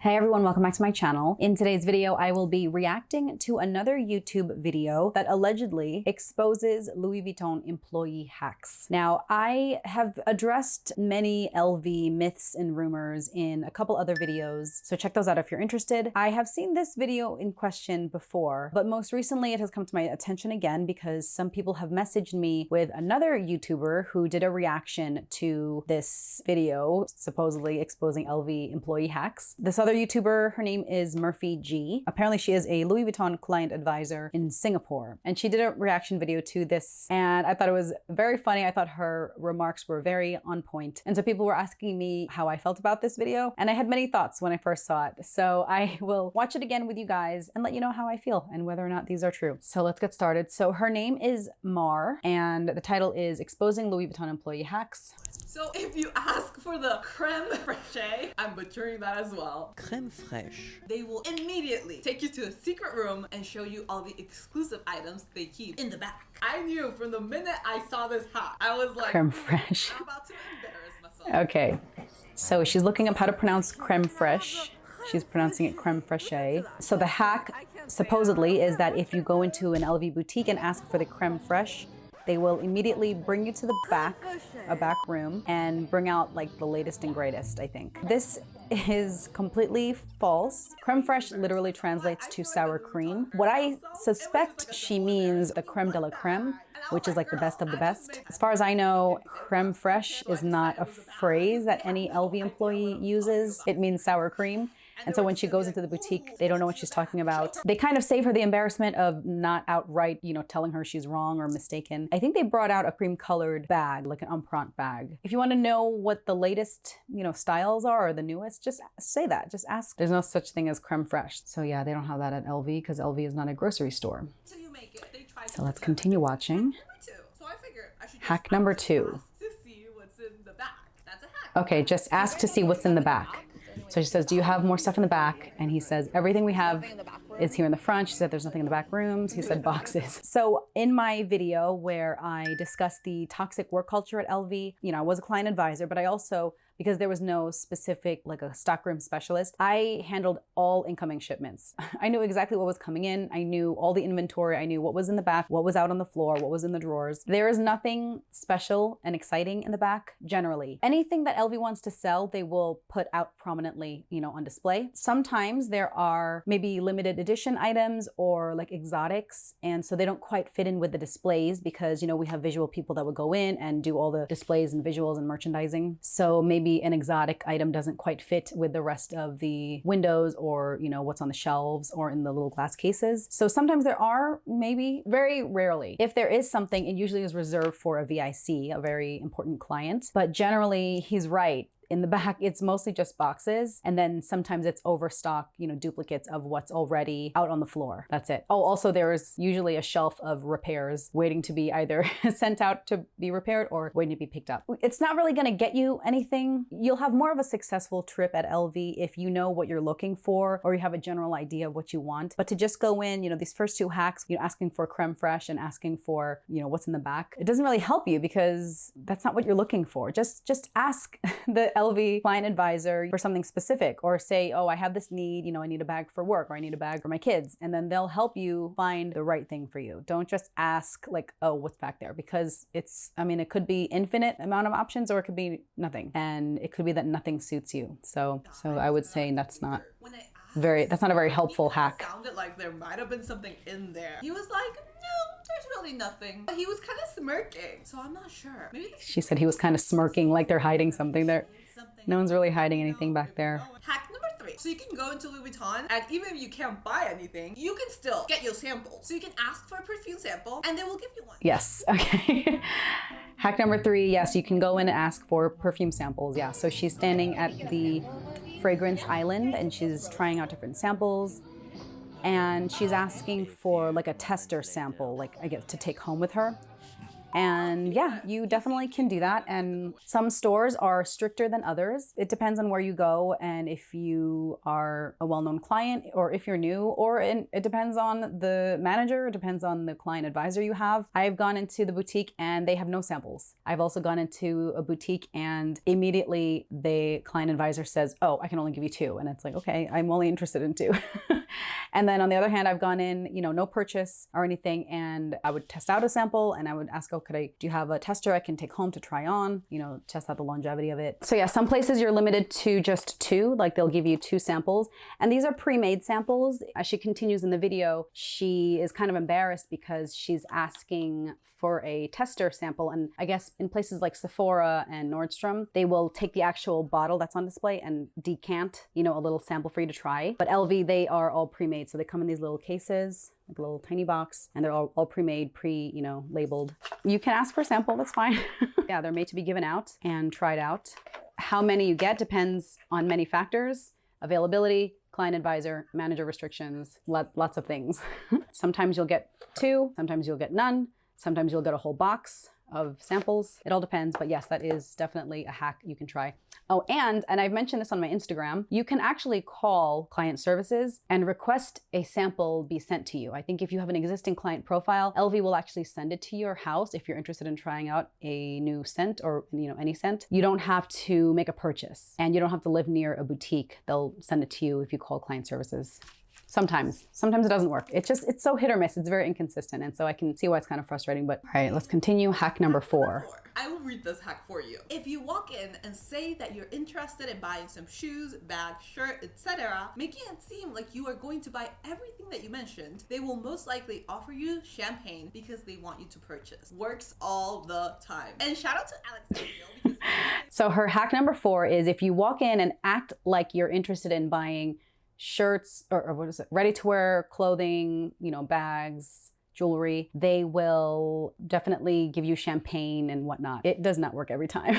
Hey everyone, welcome back to my channel. In today's video, I will be reacting to another YouTube video that allegedly exposes Louis Vuitton employee hacks. Now, I have addressed many LV myths and rumors in a couple other videos, so check those out if you're interested. I have seen this video in question before, but most recently it has come to my attention again because some people have messaged me with another YouTuber who did a reaction to this video, supposedly exposing LV employee hacks. This other YouTuber, her name is Murphy G. Apparently she is a Louis Vuitton client advisor in Singapore, and she did a reaction video to this, and I thought it was very funny. I thought her remarks were very on point, and so people were asking me how I felt about this video, and I had many thoughts when I first saw it. So I will watch it again with you guys and let you know how I feel and whether or not these are true. So let's get started. So her name is Mar, and the title is Exposing Louis Vuitton Employee Hacks. So if you ask for the creme fraiche, I'm butchering that as well. Creme fraiche. They will immediately take you to a secret room and show you all the exclusive items they keep in the back. I knew from the minute I saw this hack, I was like, Creme fraiche. I'm about to embarrass myself. Okay, so she's looking up how to pronounce creme fraiche. She's pronouncing it creme fraiche. So the hack supposedly is that if you go into an LV boutique and ask for the creme fraiche, they will immediately bring you to the back, a back room, and bring out like the latest and greatest, I think. This is completely false. Creme fraiche literally translates to sour cream. What I suspect she means the creme de la creme, which is like the best of the best. As far as I know, creme fraiche is not a phrase that any LV employee uses. It means sour cream. And so when she goes into the boutique, they don't know what she's talking about. They kind of save her the embarrassment of not outright, telling her she's wrong or mistaken. I think they brought out a cream-colored bag, like an empreinte bag. If you want to know what the latest, styles are or the newest, just say that. Just ask. There's no such thing as creme fraiche. So yeah, they don't have that at LV because LV is not a grocery store. So let's continue watching. Hack number 2. Okay, just ask to see what's in the back. So she says, do you have more stuff in the back? And he says, everything we have is here in the front. She said, there's nothing in the back rooms. He said, boxes. So in my video where I discussed the toxic work culture at LV, I was a client advisor, but I also, because there was no specific, like a stockroom specialist, I handled all incoming shipments. I knew exactly what was coming in. I knew all the inventory. I knew what was in the back, what was out on the floor, what was in the drawers. There is nothing special and exciting in the back, generally. Anything that LV wants to sell, they will put out prominently, on display. Sometimes there are maybe limited edition items or like exotics, and so they don't quite fit in with the displays because, we have visual people that would go in and do all the displays and visuals and merchandising. So maybe an exotic item doesn't quite fit with the rest of the windows or, what's on the shelves or in the little glass cases. So sometimes there are, maybe very rarely. If there is something, it usually is reserved for a VIC, a very important client. But generally, he's right. In the back, it's mostly just boxes. And then sometimes it's overstock, duplicates of what's already out on the floor. That's it. Oh, also there is usually a shelf of repairs waiting to be either sent out to be repaired or waiting to be picked up. It's not really gonna get you anything. You'll have more of a successful trip at LV if you know what you're looking for or you have a general idea of what you want. But to just go in, these first 2 hacks, asking for creme fraiche and asking for, what's in the back, it doesn't really help you because that's not what you're looking for. Just ask the LV client advisor for something specific, or say, oh, I have this need, I need a bag for work, or I need a bag for my kids, and then they'll help you find the right thing for you. Don't just ask like, oh, what's back there, because it could be infinite amount of options or it could be nothing, and it could be that nothing suits you. So I would say that's not a very helpful hack. It sounded like there might have been something in there. He was like, no, there's really nothing. But he was kind of smirking, so I'm not sure. Maybe she said he was kind of smirking, like they're hiding something there. No one's really hiding anything back there. Hack number 3. So you can go into Louis Vuitton, and even if you can't buy anything, you can still get your sample. So you can ask for a perfume sample and they will give you one. Yes, okay. Hack number 3, yes, you can go in and ask for perfume samples. Yeah, so she's standing at the fragrance island and she's trying out different samples. And she's asking for like a tester sample, like I guess to take home with her. And yeah, you definitely can do that. And some stores are stricter than others. It depends on where you go and if you are a well-known client or if you're new, or it depends on the manager, it depends on the client advisor you have. I've gone into the boutique and they have no samples. I've also gone into a boutique and immediately the client advisor says, oh, I can only give you 2. And it's like, okay, I'm only interested in 2. And then on the other hand, I've gone in, no purchase or anything, and I would test out a sample and I would ask, oh, do you have a tester I can take home to try on, test out the longevity of it. So yeah, some places you're limited to just 2, like they'll give you 2 samples. And these are pre-made samples. As she continues in the video, she is kind of embarrassed because she's asking for a tester sample. And I guess in places like Sephora and Nordstrom, they will take the actual bottle that's on display and decant, a little sample for you to try. But LV, they are all pre-made. So they come in these little cases, like a little tiny box, and they're all pre-made, labeled. You can ask for a sample, that's fine. Yeah, they're made to be given out and tried out. How many you get depends on many factors: availability, client advisor, manager restrictions, lots of things. Sometimes you'll get 2, sometimes you'll get none, sometimes you'll get a whole box of samples. It all depends, but yes, that is definitely a hack you can try. Oh, and I've mentioned this on my Instagram, you can actually call client services and request a sample be sent to you. I think if you have an existing client profile, LV will actually send it to your house if you're interested in trying out a new scent or any scent. You don't have to make a purchase and you don't have to live near a boutique. They'll send it to you if you call client services. Sometimes it doesn't work. It's so hit or miss. It's very inconsistent. And so I can see why it's kind of frustrating, but all right, let's continue. Hack number 4. I will read this hack for you. If you walk in and say that you're interested in buying some shoes, bag, shirt, etc., making it seem like you are going to buy everything that you mentioned, they will most likely offer you champagne because they want you to purchase. Works all the time. And shout out to Alex because so her hack number 4 is if you walk in and act like you're interested in buying shirts or what is it, ready-to-wear clothing, bags, jewelry, they will definitely give you champagne and whatnot. It does not work every time.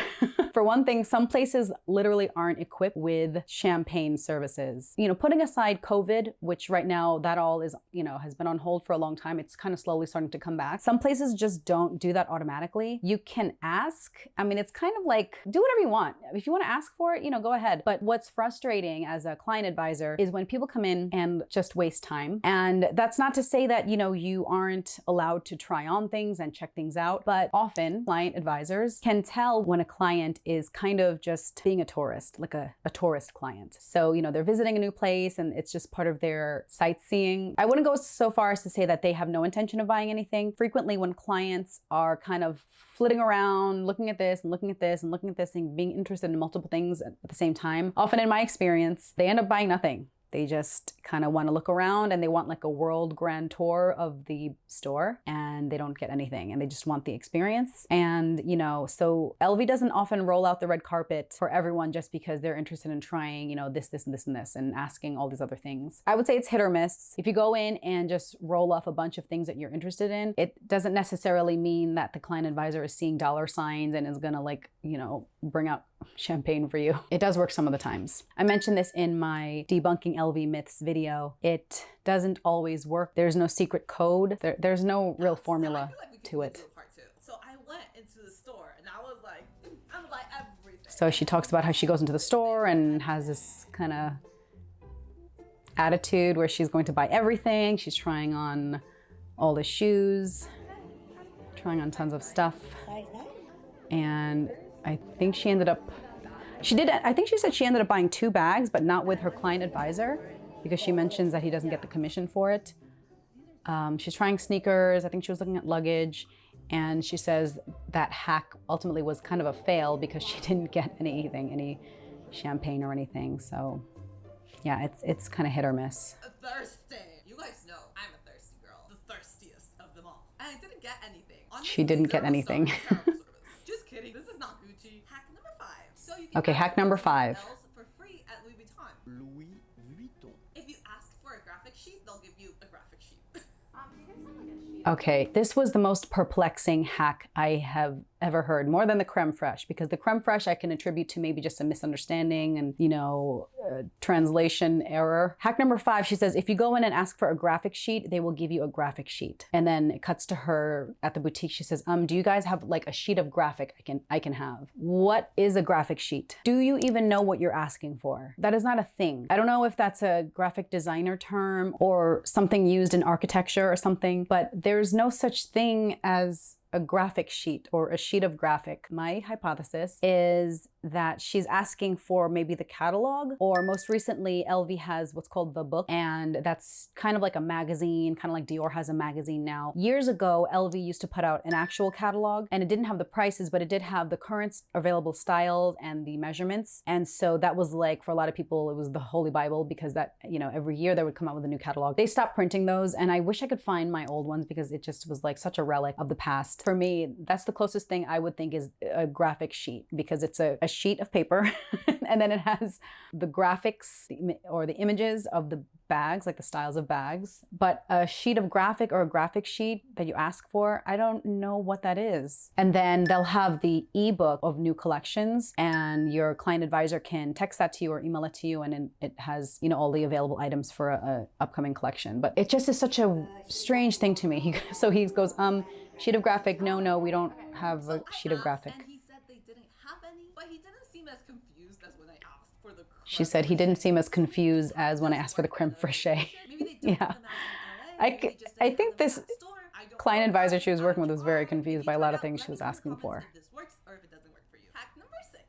For one thing, some places literally aren't equipped with champagne services. Putting aside COVID, which right now that all is, has been on hold for a long time. It's kind of slowly starting to come back. Some places just don't do that automatically. You can ask. I mean, it's kind of like, do whatever you want. If you want to ask for it, go ahead. But what's frustrating as a client advisor is when people come in and just waste time. And that's not to say that, you aren't allowed to try on things and check things out, but often client advisors can tell when a client is kind of just being a tourist, like a tourist client. So, they're visiting a new place and it's just part of their sightseeing. I wouldn't go so far as to say that they have no intention of buying anything. Frequently when clients are kind of flitting around, looking at this and looking at this and looking at this and being interested in multiple things at the same time, often in my experience, they end up buying nothing. They just kind of want to look around and they want like a world grand tour of the store and they don't get anything and they just want the experience. And, so LV doesn't often roll out the red carpet for everyone just because they're interested in trying, this, and this, and this, and asking all these other things. I would say it's hit or miss. If you go in and just roll off a bunch of things that you're interested in, it doesn't necessarily mean that the client advisor is seeing dollar signs and is gonna bring out champagne for you. It does work some of the times. I mentioned this in my debunking LV myths video. It doesn't always work. There's no secret code. There's no real formula to it. So I went into the store and I was like, I'm gonna buy everything. So she talks about how she goes into the store and has this kind of attitude where she's going to buy everything. She's trying on all the shoes, trying on tons of stuff. And I think she ended up, I think she said she ended up buying 2 bags, but not with her client advisor because she mentions that he doesn't get the commission for it. She's trying sneakers. I think she was looking at luggage. And she says that hack ultimately was kind of a fail because she didn't get anything, any champagne or anything. So yeah, it's kind of hit or miss. Thirsty. You guys know I'm a thirsty girl. The thirstiest of them all. And I didn't get anything. Honestly, she didn't get anything. Just kidding. This is not Gucci. Hack number 5. So you can okay, hack number 5. For free at Louis Vuitton. Louis Vuitton. If you ask for a graphic sheet, they'll give you a graphic sheet. Okay, this was the most perplexing hack I have ever heard, more than the creme fraiche, because the creme fraiche I can attribute to maybe just a misunderstanding and, you know, translation error. Hack number 5, she says, if you go in and ask for a graphic sheet, they will give you a graphic sheet. And then it cuts to her at the boutique. She says, do you guys have like a sheet of graphic I can have? What is a graphic sheet? Do you even know what you're asking for? That is not a thing. I don't know if that's a graphic designer term or something used in architecture or something, but there's no such thing as a graphic sheet or a sheet of graphic. My hypothesis is that she's asking for maybe the catalog, or most recently LV has what's called the book, and that's kind of like a magazine, kind of like Dior has a magazine now. Years ago, LV used to put out an actual catalog, and it didn't have the prices, but it did have the current available styles and the measurements. And so that was like, for a lot of people, it was the holy Bible, because that, you know, every year they would come out with a new catalog. They stopped printing those, and I wish I could find my old ones because it just was like such a relic of the past. For me, that's the closest thing I would think is a graphic sheet, because it's a sheet of paper and then it has the graphics or the images of the bags, like the styles of bags. But a sheet of graphic or a graphic sheet that you ask for, I don't know what that is. And then they'll have the ebook of new collections, and your client advisor can text that to you or email it to you, and it has, you know, all the available items for a upcoming collection. But it just is such a strange thing to me. So he goes, sheet of graphic, no, we don't have a sheet of graphic. And he said they didn't have any, but he didn't seem as confused as when I asked for the creme. She said he didn't seem as confused as when I asked for the creme fraiche. Yeah. I think this client advisor she was working with was very confused by a lot of things she was asking for.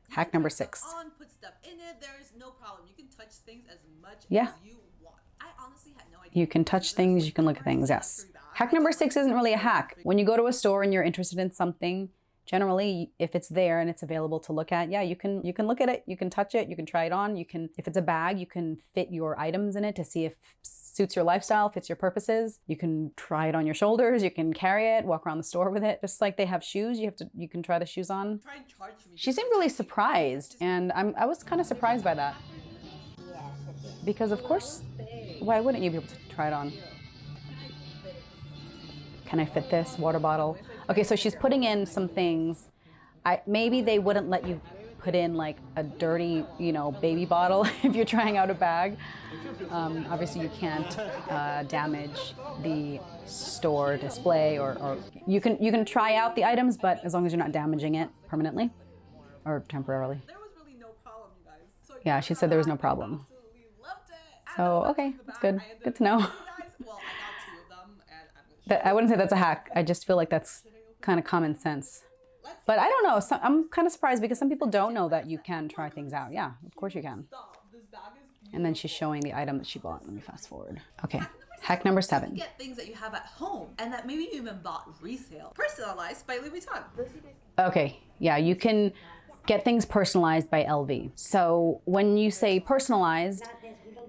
Hack number 6. Put stuff in it. There is no problem. You can touch things as much as you want. I honestly had no idea. You can touch things, you can look at things, yes. Hack number 6 isn't really a hack. When you go to a store and you're interested in something, generally, if it's there and it's available to look at, yeah, you can look at it, you can touch it, you can try it on. You can, if it's a bag, you can fit your items in it to see if suits your lifestyle, fits your purposes. You can try it on your shoulders, you can carry it, walk around the store with it. Just like they have shoes, you can try the shoes on. She seemed really surprised, and I was kind of surprised by that. Because of course, why wouldn't you be able to try it on? Can I fit this water bottle? Okay, so she's putting in some things. Maybe they wouldn't let you put in like a dirty, you know, baby bottle if you're trying out a bag. Obviously you can't damage the store display, or you can try out the items, but as long as you're not damaging it permanently or temporarily. There was really no problem, you guys. So yeah, she said there was no problem. So okay, that's good. Good to know. I wouldn't say that's a hack. I just feel like that's kind of common sense. But I don't know. I'm kind of surprised because some people don't know that you can try things out. Yeah, of course you can. And then she's showing the item that she bought. Let me fast forward. Okay. Hack number 7. Get things that you have at home and that maybe you even bought resale. Personalized by Louis Vuitton. Okay. Yeah, you can get things personalized by LV. So when you say personalized,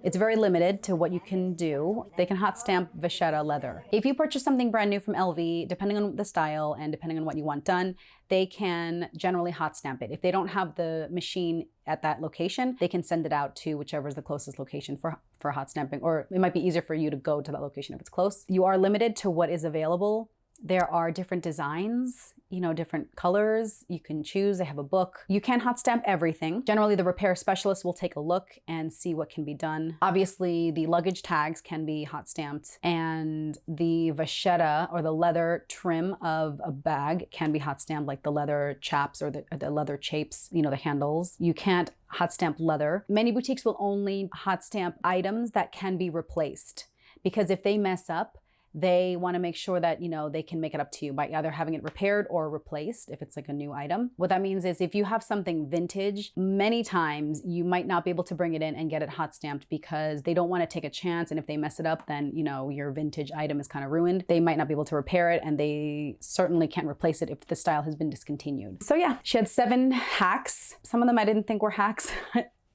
it's very limited to what you can do. They can hot stamp vachetta leather. If you purchase something brand new from LV, depending on the style and depending on what you want done, they can generally hot stamp it. If they don't have the machine at that location, they can send it out to whichever is the closest location for hot stamping, or it might be easier for you to go to that location if it's close. You are limited to what is available. There are different designs, you know, different colors you can choose. They have a book. You can hot stamp everything. Generally, the repair specialist will take a look and see what can be done. Obviously, the luggage tags can be hot stamped, and the vachetta or the leather trim of a bag can be hot stamped, like the leather chaps or the leather chapes, you know, the handles. You can't hot stamp leather. Many boutiques will only hot stamp items that can be replaced, because if they mess up, they want to make sure that, you know, they can make it up to you by either having it repaired or replaced if it's like a new item. What that means is if you have something vintage, many times you might not be able to bring it in and get it hot stamped because they don't want to take a chance. And if they mess it up, then, you know, your vintage item is kind of ruined. They might not be able to repair it, and they certainly can't replace it if the style has been discontinued. So yeah, she had 7 hacks. Some of them I didn't think were hacks.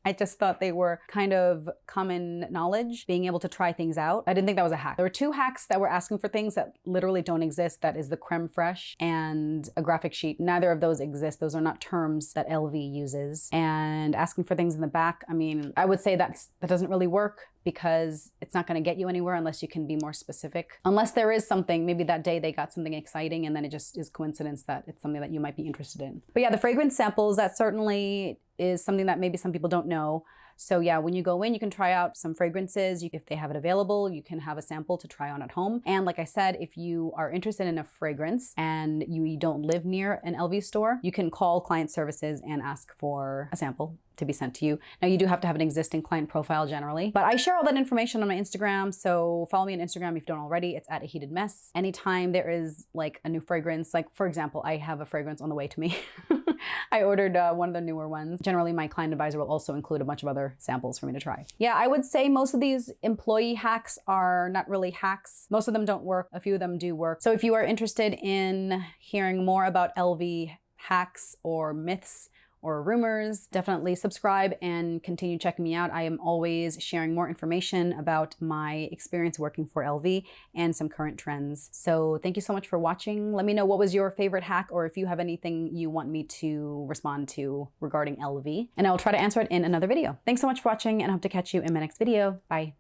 I just thought they were kind of common knowledge, being able to try things out. I didn't think that was a hack. There were two hacks that were asking for things that literally don't exist. That is the creme fraiche and a graphic sheet. Neither of those exist. Those are not terms that LV uses. And asking for things in the back, I mean, I would say that doesn't really work, because it's not going to get you anywhere unless you can be more specific. Unless there is something, maybe that day they got something exciting and then it just is coincidence that it's something that you might be interested in. But yeah, the fragrance samples, that certainly is something that maybe some people don't know. So yeah, when you go in, you can try out some fragrances. If they have it available, you can have a sample to try on at home. And like I said, if you are interested in a fragrance and you don't live near an LV store, you can call client services and ask for a sample to be sent to you. Now, you do have to have an existing client profile generally, but I share all that information on my Instagram. So follow me on Instagram if you don't already. It's @aheatedmess. Anytime there is like a new fragrance, like for example, I have a fragrance on the way to me. I ordered one of the newer ones. Generally, my client advisor will also include a bunch of other samples for me to try. Yeah, I would say most of these employee hacks are not really hacks. Most of them don't work. A few of them do work. So if you are interested in hearing more about LV hacks or myths or rumors, definitely subscribe and continue checking me out. I am always sharing more information about my experience working for LV and some current trends. So thank you so much for watching. Let me know what was your favorite hack, or if you have anything you want me to respond to regarding LV, and I will try to answer it in another video. Thanks so much for watching, and I hope to catch you in my next video. Bye.